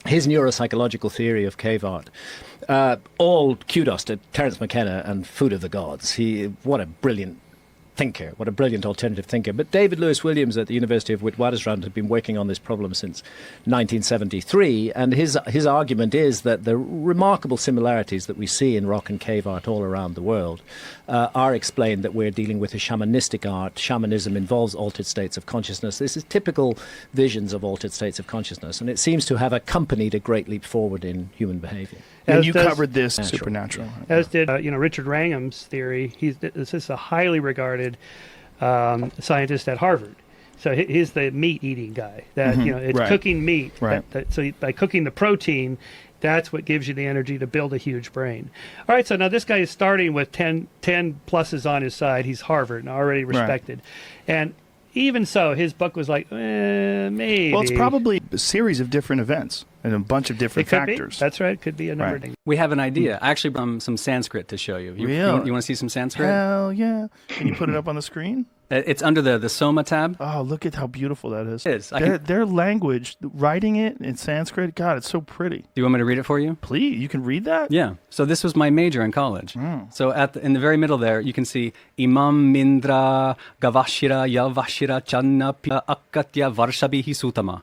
His neuropsychological theory of cave art, all kudos to Terence McKenna and Food of the Gods. What a brilliant thinker, what a brilliant alternative thinker. But David Lewis Williams at the University of Witwatersrand had been working on this problem since 1973, and his argument is that the remarkable similarities that we see in rock and cave art all around the world are explained that we're dealing with a shamanistic art. Shamanism involves altered states of consciousness. This is typical visions of altered states of consciousness, and it seems to have accompanied a great leap forward in human behavior. And you covered this supernatural. As did Richard Wrangham's theory. This is a highly regarded scientist at Harvard. So he's the meat-eating guy. That it's Right. cooking meat. Right. So by cooking the protein, that's what gives you the energy to build a huge brain. All right. So now this guy is starting with 10 pluses on his side. He's Harvard and already respected, and even so, his book was like, maybe. Well, it's probably a series of different events and a bunch of different It could be. factors. That's right. It could be a number of Right. things. We have an idea. I actually brought some Sanskrit to show you. You want to see some Sanskrit? Hell yeah. Can you put it up on the screen? It's under the Soma tab. Oh, look at how beautiful that is. It is. Their language, writing it in Sanskrit, God, it's so pretty. Do you want me to read it for you? Please, you can read that? Yeah. So this was my major in college. So in the very middle there, you can see Imam Mindra Gavashira Yavashira Channa Akatya Varshabhi Sutama.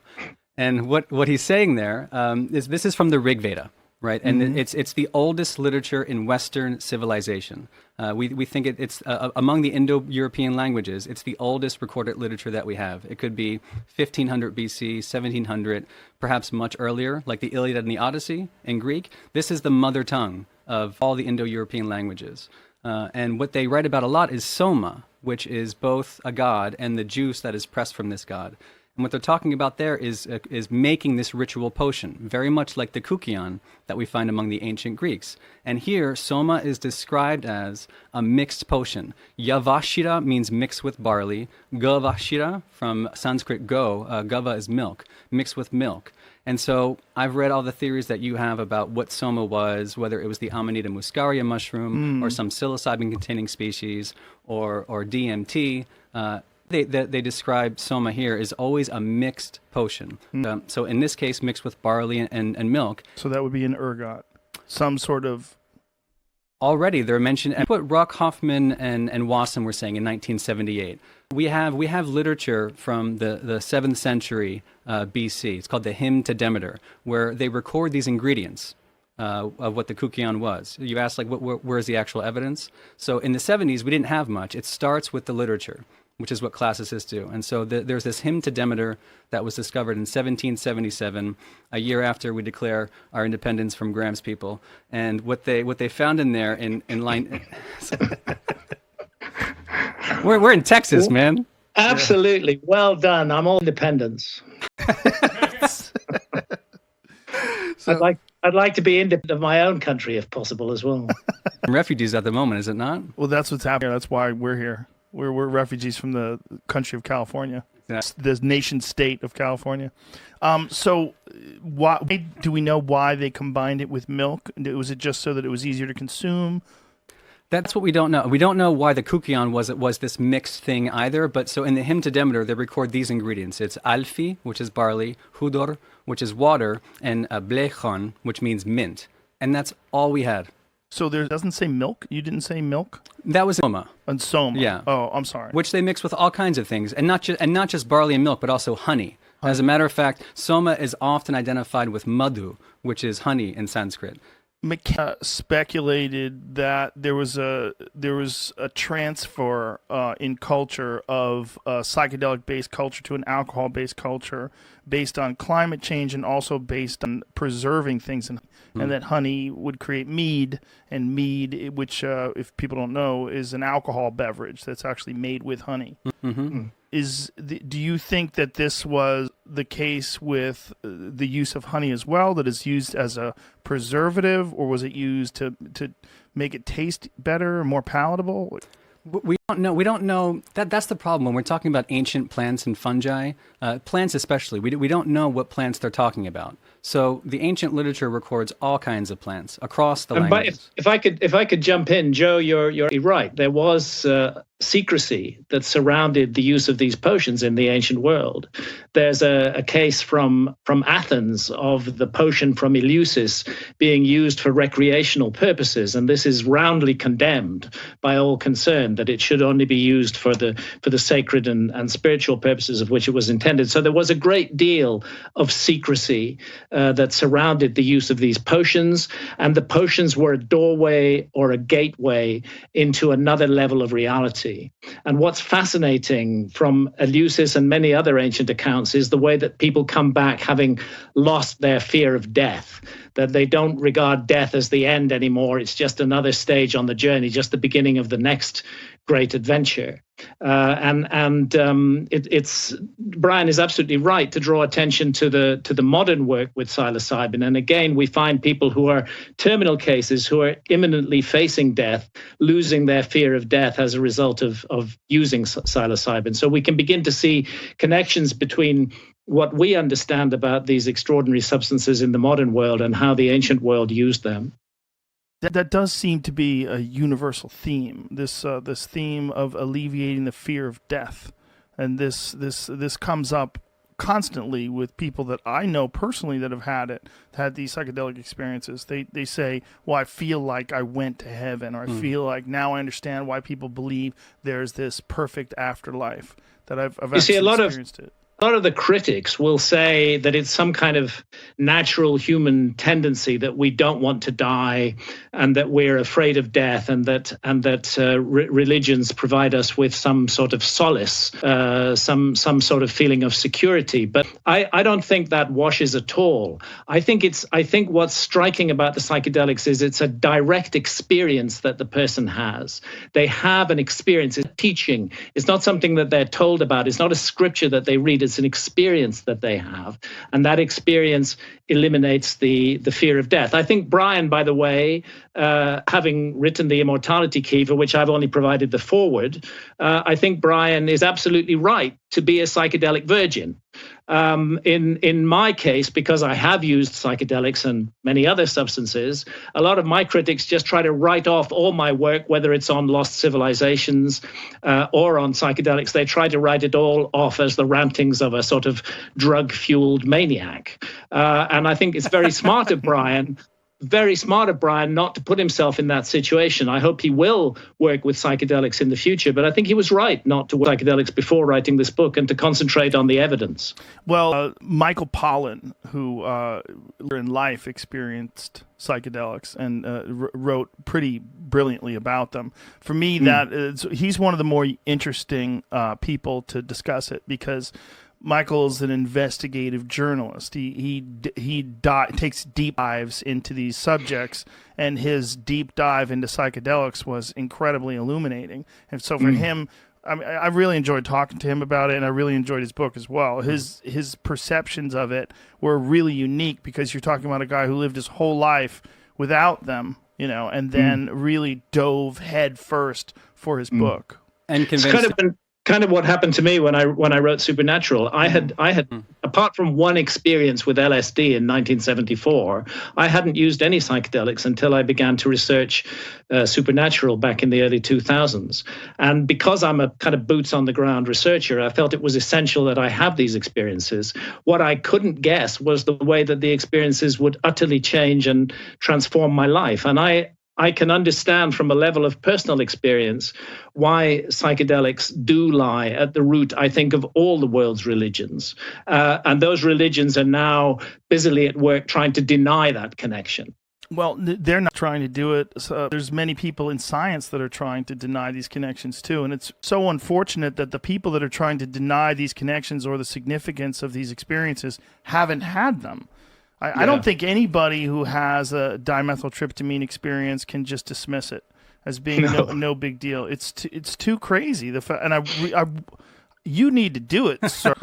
And what he's saying there is this is from the Rig Veda, right? And it's the oldest literature in Western civilization. We think it's among the Indo-European languages, it's the oldest recorded literature that we have. It could be 1500 BC, 1700, perhaps much earlier, like the Iliad and the Odyssey in Greek. This is the mother tongue of all the Indo-European languages. And what they write about a lot is Soma, which is both a god and the juice that is pressed from this god. And what they're talking about there is making this ritual potion, very much like the kukion that we find among the ancient Greeks. And here, soma is described as a mixed potion. Yavashira means mixed with barley. Gavashira, from Sanskrit gava is milk, mixed with milk. And so I've read all the theories that you have about what soma was, whether it was the Amanita muscaria mushroom or some psilocybin-containing species or DMT. They describe soma here as always a mixed potion. So in this case, mixed with barley and milk. So that would be an ergot, some sort of. Already they're mentioned. And what Rock Hoffman and Wasson were saying in 1978. We have literature from the 7th century BC. It's called the Hymn to Demeter, where they record these ingredients of what the kukion was. You asked, like, where's the actual evidence? So in the 70s, we didn't have much. It starts with the literature, which is what classicists do. And so there's this Hymn to Demeter that was discovered in 1777, a year after we declare our independence from Graham's people. And what they found in there in line... We're in Texas, man. Absolutely. Well done. I'm all independence. I'd like to be independent of my own country if possible as well. Refugees at the moment, is it not? Well, that's what's happening. That's why we're here. We're refugees from the country of California, the nation state of California. So why do we know why they combined it with milk? Was it just so that it was easier to consume? That's what we don't know. We don't know why the kukion was this mixed thing either. But so in the Hymn to Demeter, they record these ingredients. It's alfi, which is barley, hudor, which is water, and blechon, which means mint. And that's all we had. So there doesn't say milk? You didn't say milk? That was soma. And soma. Yeah. Oh, I'm sorry. Which they mix with all kinds of things, and not just barley and milk, but also honey. As a matter of fact, soma is often identified with madhu, which is honey in Sanskrit. McKenna speculated that there was a transfer in culture of a psychedelic-based culture to an alcohol-based culture based on climate change and also based on preserving things, and that honey would create mead, and mead, which if people don't know, is an alcohol beverage that's actually made with honey. Mm-hmm. Do you think that this was the case with the use of honey as well, that is used as a preservative, or was it used to make it taste better, more palatable? We don't know. We don't know. That's the problem when we're talking about ancient plants and fungi, plants especially. We don't know what plants they're talking about. So the ancient literature records all kinds of plants across the languages. But if I could jump in, Joe, you're right. There was secrecy that surrounded the use of these potions in the ancient world. There's a case from Athens of the potion from Eleusis being used for recreational purposes, and this is roundly condemned by all concerned, that it should only be used for the sacred and spiritual purposes of which it was intended. So there was a great deal of secrecy that surrounded the use of these potions, and the potions were a doorway or a gateway into another level of reality. And what's fascinating from Eleusis and many other ancient accounts is the way that people come back having lost their fear of death, that they don't regard death as the end anymore. It's just another stage on the journey, just the beginning of the next great adventure. It's Brian is absolutely right to draw attention to the modern work with psilocybin. And again, we find people who are terminal cases, who are imminently facing death, losing their fear of death as a result of using psilocybin. So we can begin to see connections between what we understand about these extraordinary substances in the modern world and how the ancient world used them. That does seem to be a universal theme. This theme of alleviating the fear of death, and this comes up constantly with people that I know personally that have had these psychedelic experiences. They say, "Well, I feel like I went to heaven," or "I feel like now I understand why people believe there's this perfect afterlife." That I've actually experienced it. A lot of the critics will say that it's some kind of natural human tendency that we don't want to die, and that we're afraid of death, and that religions provide us with some sort of solace, some sort of feeling of security. But I don't think that washes at all. I think what's striking about the psychedelics is it's a direct experience that the person has. They have an experience. It's teaching. It's not something that they're told about. It's not a scripture that they read. it's an experience that they have, and that experience eliminates the fear of death. I think Brian, by the way, having written The Immortality Key, for which I've only provided the foreword, I think Brian is absolutely right to be a psychedelic virgin. In my case, because I have used psychedelics and many other substances, a lot of my critics just try to write off all my work, whether it's on lost civilizations or on psychedelics. They try to write it all off as the rantings of a sort of drug-fueled maniac. And I think it's very smart of Brian not to put himself in that situation. I hope he will work with psychedelics in the future, but I think he was right not to work with psychedelics before writing this book and to concentrate on the evidence. Well, Michael Pollan, who in life experienced psychedelics and wrote pretty brilliantly about them. For me, he's one of the more interesting people to discuss it, because Michael's an investigative journalist. He takes deep dives into these subjects, and his deep dive into psychedelics was incredibly illuminating. And so for him, I really enjoyed talking to him about it, and I really enjoyed his book as well. His perceptions of it were really unique, because you're talking about a guy who lived his whole life without them, and then really dove head first for his book. And convinced. Kind of what happened to me when I wrote Supernatural. I had apart from one experience with LSD in 1974, I hadn't used any psychedelics until I began to research Supernatural back in the early 2000s. And because I'm a kind of boots on the ground researcher, I felt it was essential that I have these experiences. What I couldn't guess was the way that the experiences would utterly change and transform my life. And I can understand from a level of personal experience why psychedelics do lie at the root, I think, of all the world's religions. And those religions are now busily at work trying to deny that connection. Well, they're not trying to do it. So there's many people in science that are trying to deny these connections too. And it's so unfortunate that the people that are trying to deny these connections or the significance of these experiences haven't had them. I don't think anybody who has a dimethyltryptamine experience can just dismiss it as being no big deal. It's too crazy. You need to do it, sir.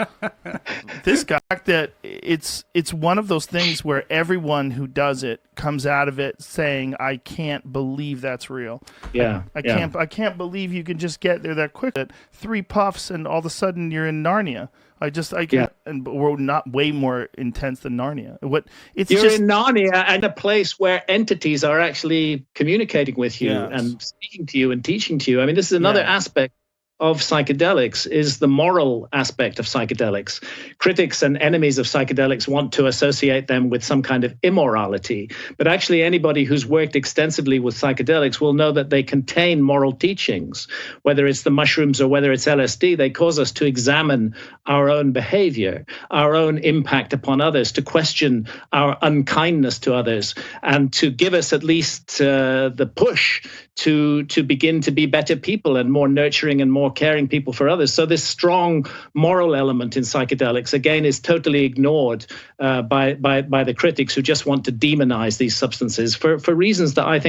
This guy, that it's one of those things where everyone who does it comes out of it saying, "I can't believe that's real." I can't believe you can just get there that quick. 3 puffs and all of a sudden you're in Narnia. And we're not way more intense than Narnia. You're in Narnia, and a place where entities are actually communicating with you and speaking to you and teaching to you. I mean, this is another aspect of psychedelics, is the moral aspect of psychedelics. Critics and enemies of psychedelics want to associate them with some kind of immorality, but actually anybody who's worked extensively with psychedelics will know that they contain moral teachings. Whether it's the mushrooms or whether it's LSD, they cause us to examine our own behavior, our own impact upon others, to question our unkindness to others, and to give us at least the push to begin to be better people and more nurturing and more caring people for others. So this strong moral element in psychedelics, again, is totally ignored by the critics who just want to demonize these substances for reasons that I think